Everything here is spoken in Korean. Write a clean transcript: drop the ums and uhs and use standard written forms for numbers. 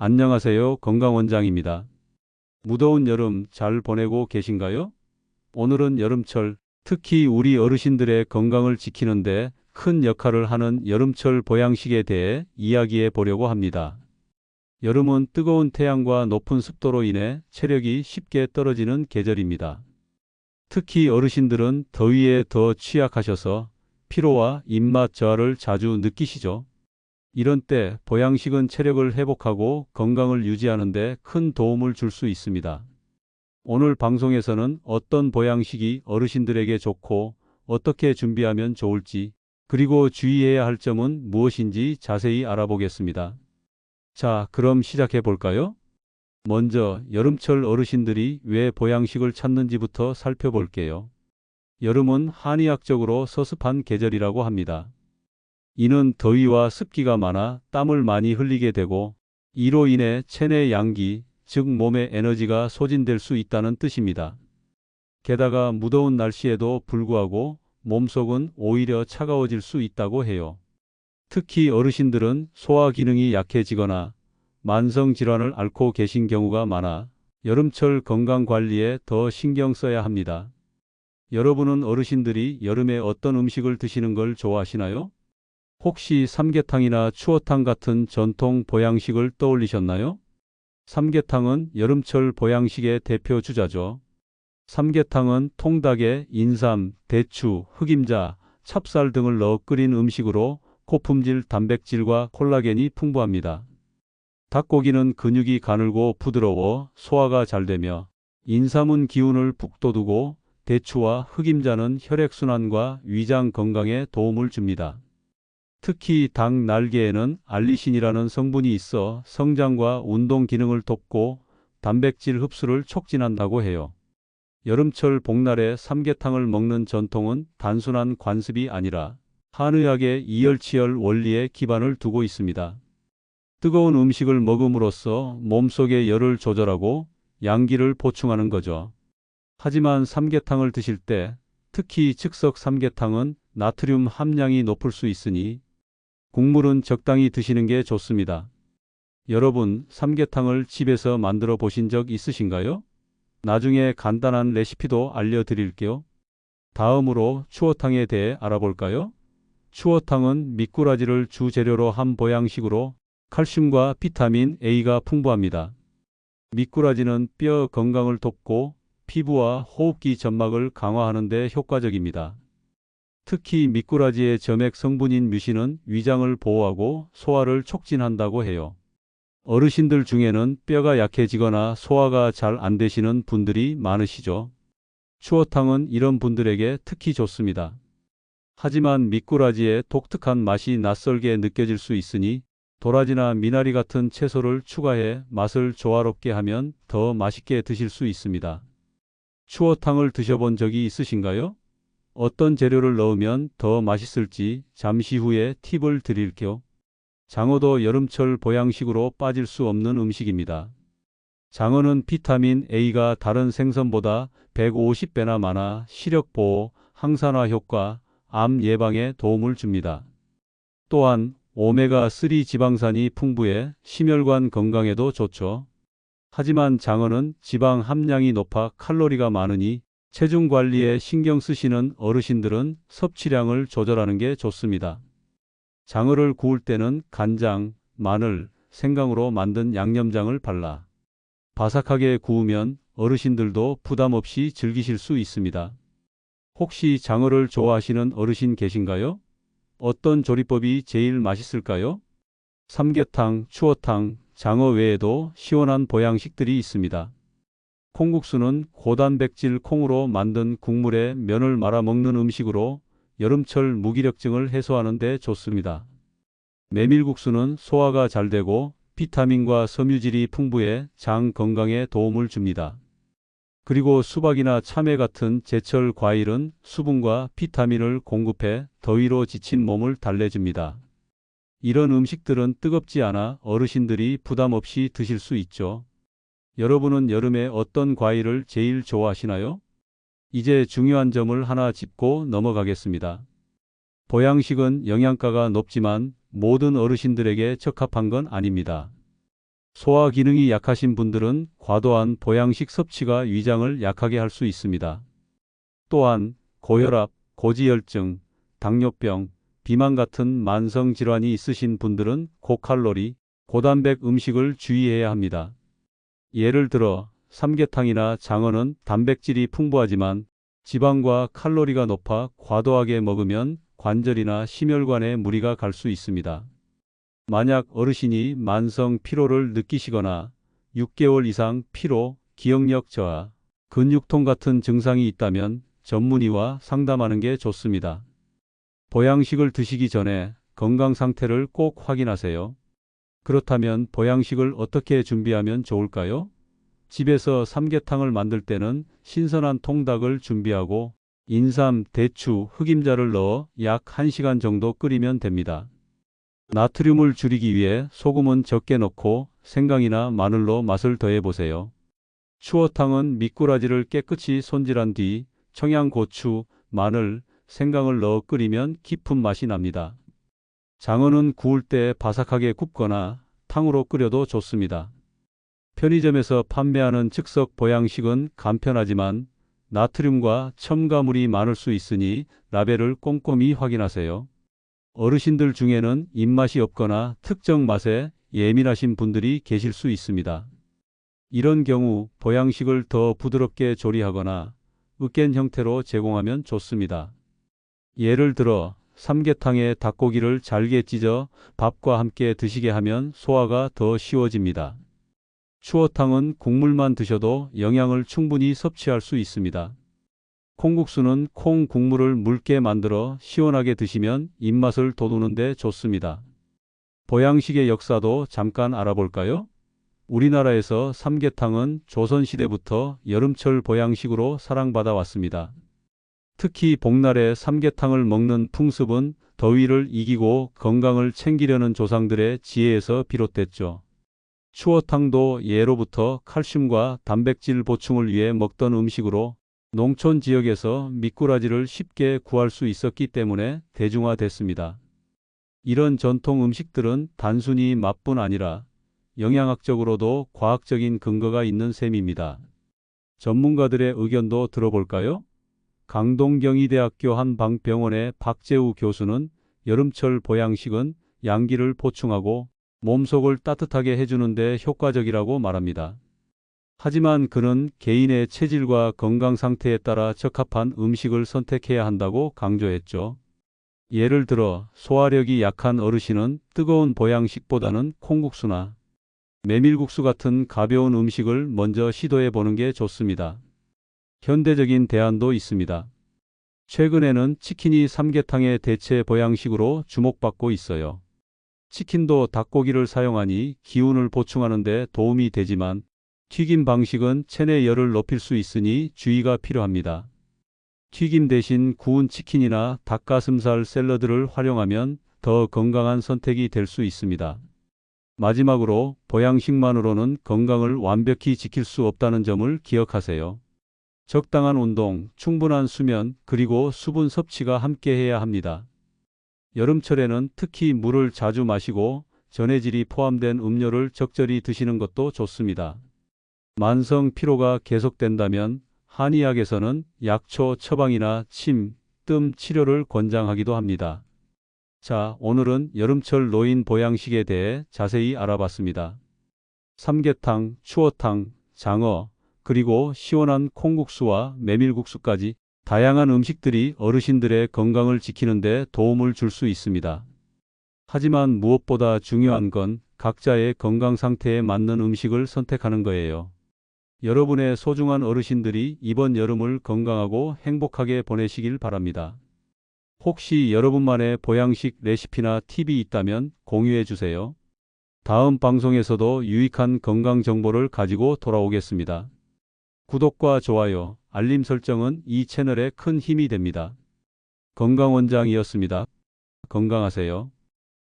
안녕하세요. 건강원장입니다. 무더운 여름 잘 보내고 계신가요? 오늘은 여름철, 특히 우리 어르신들의 건강을 지키는데 큰 역할을 하는 여름철 보양식에 대해 이야기해 보려고 합니다. 여름은 뜨거운 태양과 높은 습도로 인해 체력이 쉽게 떨어지는 계절입니다. 특히 어르신들은 더위에 더 취약하셔서 피로와 입맛 저하를 자주 느끼시죠? 이런 때 보양식은 체력을 회복하고 건강을 유지하는 데 큰 도움을 줄 수 있습니다. 오늘 방송에서는 어떤 보양식이 어르신들에게 좋고 어떻게 준비하면 좋을지, 그리고 주의해야 할 점은 무엇인지 자세히 알아보겠습니다. 자, 그럼 시작해 볼까요? 먼저 여름철 어르신들이 왜 보양식을 찾는지부터 살펴볼게요. 여름은 한의학적으로 서습한 계절이라고 합니다. 이는 더위와 습기가 많아 땀을 많이 흘리게 되고, 이로 인해 체내 양기, 즉 몸의 에너지가 소진될 수 있다는 뜻입니다. 게다가 무더운 날씨에도 불구하고 몸속은 오히려 차가워질 수 있다고 해요. 특히 어르신들은 소화 기능이 약해지거나 만성 질환을 앓고 계신 경우가 많아 여름철 건강 관리에 더 신경 써야 합니다. 여러분은 어르신들이 여름에 어떤 음식을 드시는 걸 좋아하시나요? 혹시 삼계탕이나 추어탕 같은 전통 보양식을 떠올리셨나요? 삼계탕은 여름철 보양식의 대표 주자죠. 삼계탕은 통닭에 인삼, 대추, 흑임자, 찹쌀 등을 넣어 끓인 음식으로 고품질 단백질과 콜라겐이 풍부합니다. 닭고기는 근육이 가늘고 부드러워 소화가 잘 되며, 인삼은 기운을 북돋우고 대추와 흑임자는 혈액순환과 위장 건강에 도움을 줍니다. 특히 닭 날개에는 알리신이라는 성분이 있어 성장과 운동 기능을 돕고 단백질 흡수를 촉진한다고 해요. 여름철 복날에 삼계탕을 먹는 전통은 단순한 관습이 아니라 한의학의 이열치열 원리에 기반을 두고 있습니다. 뜨거운 음식을 먹음으로써 몸속의 열을 조절하고 양기를 보충하는 거죠. 하지만 삼계탕을 드실 때, 특히 즉석 삼계탕은 나트륨 함량이 높을 수 있으니 국물은 적당히 드시는 게 좋습니다. 여러분, 삼계탕을 집에서 만들어 보신 적 있으신가요? 나중에 간단한 레시피도 알려드릴게요. 다음으로 추어탕에 대해 알아볼까요? 추어탕은 미꾸라지를 주재료로 한 보양식으로 칼슘과 비타민 A가 풍부합니다. 미꾸라지는 뼈 건강을 돕고 피부와 호흡기 점막을 강화하는 데 효과적입니다. 특히 미꾸라지의 점액 성분인 뮤신은 위장을 보호하고 소화를 촉진한다고 해요. 어르신들 중에는 뼈가 약해지거나 소화가 잘 안 되시는 분들이 많으시죠. 추어탕은 이런 분들에게 특히 좋습니다. 하지만 미꾸라지의 독특한 맛이 낯설게 느껴질 수 있으니 도라지나 미나리 같은 채소를 추가해 맛을 조화롭게 하면 더 맛있게 드실 수 있습니다. 추어탕을 드셔본 적이 있으신가요? 어떤 재료를 넣으면 더 맛있을지 잠시 후에 팁을 드릴게요. 장어도 여름철 보양식으로 빠질 수 없는 음식입니다. 장어는 비타민 A가 다른 생선보다 150배나 많아 시력 보호, 항산화 효과, 암 예방에 도움을 줍니다. 또한 오메가3 지방산이 풍부해 심혈관 건강에도 좋죠. 하지만 장어는 지방 함량이 높아 칼로리가 많으니 체중 관리에 신경 쓰시는 어르신들은 섭취량을 조절하는 게 좋습니다. 장어를 구울 때는 간장, 마늘, 생강으로 만든 양념장을 발라 바삭하게 구우면 어르신들도 부담 없이 즐기실 수 있습니다. 혹시 장어를 좋아하시는 어르신 계신가요? 어떤 조리법이 제일 맛있을까요? 삼계탕, 추어탕, 장어 외에도 시원한 보양식들이 있습니다. 콩국수는 고단백질 콩으로 만든 국물에 면을 말아 먹는 음식으로 여름철 무기력증을 해소하는 데 좋습니다. 메밀국수는 소화가 잘 되고 비타민과 섬유질이 풍부해 장 건강에 도움을 줍니다. 그리고 수박이나 참외 같은 제철 과일은 수분과 비타민을 공급해 더위로 지친 몸을 달래줍니다. 이런 음식들은 뜨겁지 않아 어르신들이 부담 없이 드실 수 있죠. 여러분은 여름에 어떤 과일을 제일 좋아하시나요? 이제 중요한 점을 하나 짚고 넘어가겠습니다. 보양식은 영양가가 높지만 모든 어르신들에게 적합한 건 아닙니다. 소화 기능이 약하신 분들은 과도한 보양식 섭취가 위장을 약하게 할 수 있습니다. 또한 고혈압, 고지혈증, 당뇨병, 비만 같은 만성 질환이 있으신 분들은 고칼로리, 고단백 음식을 주의해야 합니다. 예를 들어 삼계탕이나 장어는 단백질이 풍부하지만 지방과 칼로리가 높아 과도하게 먹으면 관절이나 심혈관에 무리가 갈 수 있습니다. 만약 어르신이 만성 피로를 느끼시거나 6개월 이상 피로, 기억력 저하, 근육통 같은 증상이 있다면 전문의와 상담하는 게 좋습니다. 보양식을 드시기 전에 건강 상태를 꼭 확인하세요. 그렇다면 보양식을 어떻게 준비하면 좋을까요? 집에서 삼계탕을 만들 때는 신선한 통닭을 준비하고 인삼, 대추, 흑임자를 넣어 약 1시간 정도 끓이면 됩니다. 나트륨을 줄이기 위해 소금은 적게 넣고 생강이나 마늘로 맛을 더해 보세요. 추어탕은 미꾸라지를 깨끗이 손질한 뒤 청양고추, 마늘, 생강을 넣어 끓이면 깊은 맛이 납니다. 장어는 구울 때 바삭하게 굽거나 탕으로 끓여도 좋습니다. 편의점에서 판매하는 즉석 보양식은 간편하지만 나트륨과 첨가물이 많을 수 있으니 라벨을 꼼꼼히 확인하세요. 어르신들 중에는 입맛이 없거나 특정 맛에 예민하신 분들이 계실 수 있습니다. 이런 경우 보양식을 더 부드럽게 조리하거나 으깬 형태로 제공하면 좋습니다. 예를 들어 삼계탕에 닭고기를 잘게 찢어 밥과 함께 드시게 하면 소화가 더 쉬워집니다. 추어탕은 국물만 드셔도 영양을 충분히 섭취할 수 있습니다. 콩국수는 콩 국물을 묽게 만들어 시원하게 드시면 입맛을 돋우는 데 좋습니다. 보양식의 역사도 잠깐 알아볼까요? 우리나라에서 삼계탕은 조선시대부터 여름철 보양식으로 사랑받아 왔습니다. 특히 복날에 삼계탕을 먹는 풍습은 더위를 이기고 건강을 챙기려는 조상들의 지혜에서 비롯됐죠. 추어탕도 예로부터 칼슘과 단백질 보충을 위해 먹던 음식으로 농촌 지역에서 미꾸라지를 쉽게 구할 수 있었기 때문에 대중화됐습니다. 이런 전통 음식들은 단순히 맛뿐 아니라 영양학적으로도 과학적인 근거가 있는 셈입니다. 전문가들의 의견도 들어볼까요? 강동경희대학교 한방병원의 박재우 교수는 여름철 보양식은 양기를 보충하고 몸속을 따뜻하게 해주는 데 효과적이라고 말합니다. 하지만 그는 개인의 체질과 건강 상태에 따라 적합한 음식을 선택해야 한다고 강조했죠. 예를 들어 소화력이 약한 어르신은 뜨거운 보양식보다는 콩국수나 메밀국수 같은 가벼운 음식을 먼저 시도해 보는 게 좋습니다. 현대적인 대안도 있습니다. 최근에는 치킨이 삼계탕의 대체 보양식으로 주목받고 있어요. 치킨도 닭고기를 사용하니 기운을 보충하는 데 도움이 되지만 튀김 방식은 체내 열을 높일 수 있으니 주의가 필요합니다. 튀김 대신 구운 치킨이나 닭가슴살 샐러드를 활용하면 더 건강한 선택이 될 수 있습니다. 마지막으로 보양식만으로는 건강을 완벽히 지킬 수 없다는 점을 기억하세요. 적당한 운동, 충분한 수면, 그리고 수분 섭취가 함께해야 합니다. 여름철에는 특히 물을 자주 마시고 전해질이 포함된 음료를 적절히 드시는 것도 좋습니다. 만성 피로가 계속된다면 한의학에서는 약초 처방이나 침, 뜸 치료를 권장하기도 합니다. 자, 오늘은 여름철 노인 보양식에 대해 자세히 알아봤습니다. 삼계탕, 추어탕, 장어, 그리고 시원한 콩국수와 메밀국수까지 다양한 음식들이 어르신들의 건강을 지키는 데 도움을 줄 수 있습니다. 하지만 무엇보다 중요한 건 각자의 건강 상태에 맞는 음식을 선택하는 거예요. 여러분의 소중한 어르신들이 이번 여름을 건강하고 행복하게 보내시길 바랍니다. 혹시 여러분만의 보양식 레시피나 팁이 있다면 공유해 주세요. 다음 방송에서도 유익한 건강 정보를 가지고 돌아오겠습니다. 구독과 좋아요, 알림 설정은 이 채널에 큰 힘이 됩니다. 건강원장이었습니다. 건강하세요.